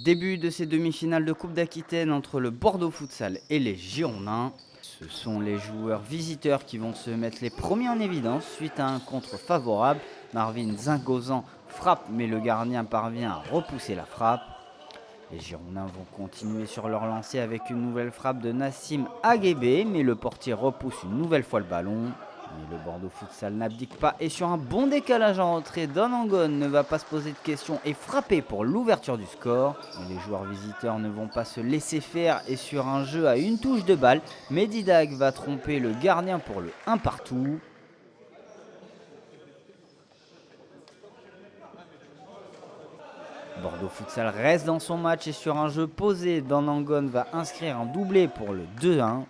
Début de ces demi-finales de Coupe d'Aquitaine entre le Bordeaux Futsal et les Girondins. Ce sont les joueurs visiteurs qui vont se mettre les premiers en évidence suite à un contre favorable. Marvin Zingozan frappe mais le gardien parvient à repousser la frappe. Les Girondins vont continuer sur leur lancée avec une nouvelle frappe de Nassim Aguébé, mais le portier repousse une nouvelle fois le ballon. Mais le Bordeaux Futsal n'abdique pas et sur un bon décalage en rentrée, Don Angon ne va pas se poser de questions et frapper pour l'ouverture du score. Mais les joueurs visiteurs ne vont pas se laisser faire et sur un jeu à une touche de balle, Medidag va tromper le gardien pour le 1 partout. Bordeaux Futsal reste dans son match et sur un jeu posé, Dan Angon va inscrire un doublé pour le 2-1.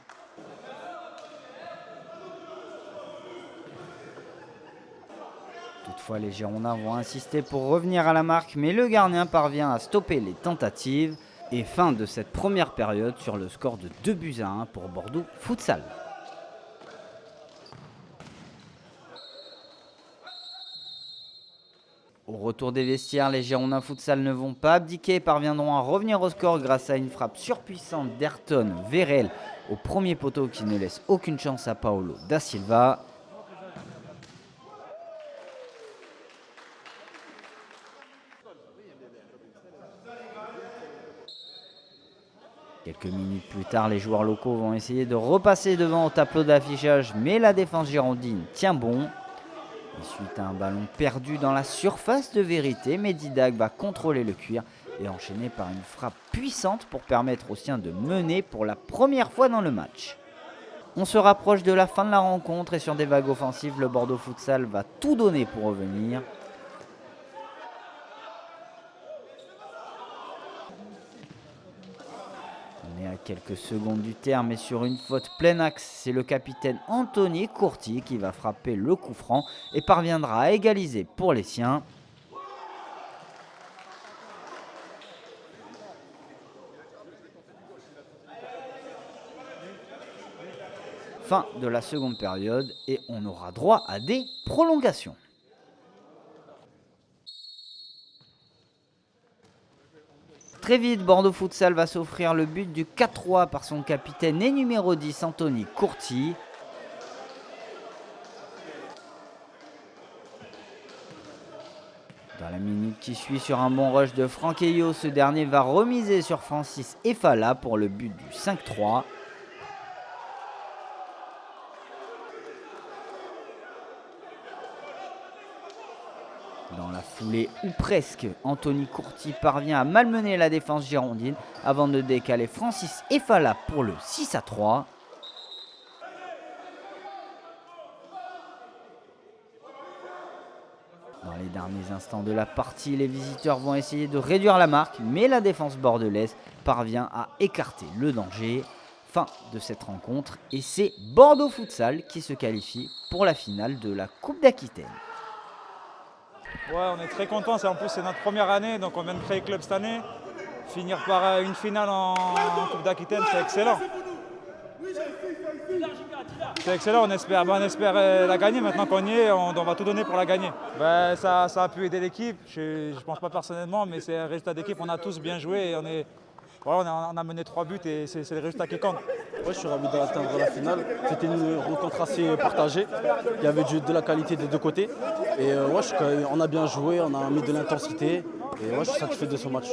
Toutefois, les Girondins vont insister pour revenir à la marque, mais le gardien parvient à stopper les tentatives. Et fin de cette première période sur le score de 2-1 pour Bordeaux Futsal. Au retour des vestiaires, les Girondins Futsal ne vont pas abdiquer et parviendront à revenir au score grâce à une frappe surpuissante d'Ayrton Verel au premier poteau qui ne laisse aucune chance à Paolo da Silva. Quelques minutes plus tard, les joueurs locaux vont essayer de repasser devant au tableau d'affichage, mais la défense girondine tient bon. Et suite à un ballon perdu dans la surface de vérité, Medidag va contrôler le cuir et enchaîner par une frappe puissante pour permettre aux siens de mener pour la première fois dans le match. On se rapproche de la fin de la rencontre et sur des vagues offensives, le Bordeaux Futsal va tout donner pour revenir. On est à quelques secondes du terme et sur une faute plein axe, c'est le capitaine Anthony Courty qui va frapper le coup franc et parviendra à égaliser pour les siens. Fin de la seconde période et on aura droit à des prolongations. Très vite, Bordeaux Futsal va s'offrir le but du 4-3 par son capitaine et numéro 10, Anthony Courty. Dans la minute qui suit, sur un bon rush de Franqueyo, ce dernier va remiser sur Francis Efala pour le but du 5-3. Dans la foulée, ou presque, Anthony Courty parvient à malmener la défense girondine avant de décaler Francis Efala pour le 6-3. Dans les derniers instants de la partie, les visiteurs vont essayer de réduire la marque, mais la défense bordelaise parvient à écarter le danger. Fin de cette rencontre et c'est Bordeaux Futsal qui se qualifie pour la finale de la Coupe d'Aquitaine. Ouais, on est très contents. En plus, c'est notre première année, donc on vient de créer le club cette année. Finir par une finale en Coupe d'Aquitaine, c'est excellent. C'est excellent, on espère la gagner. Maintenant qu'on y est, on va tout donner pour la gagner. Ça a pu aider l'équipe. Je ne pense pas personnellement, mais c'est un résultat d'équipe. On a tous bien joué et on a mené 3 buts et c'est le résultat qui compte. Ouais, je suis ravi d'atteindre la finale. C'était une rencontre assez partagée. Il y avait de la qualité des deux côtés. Et on a bien joué, on a mis de l'intensité. Et je suis satisfait de ce match.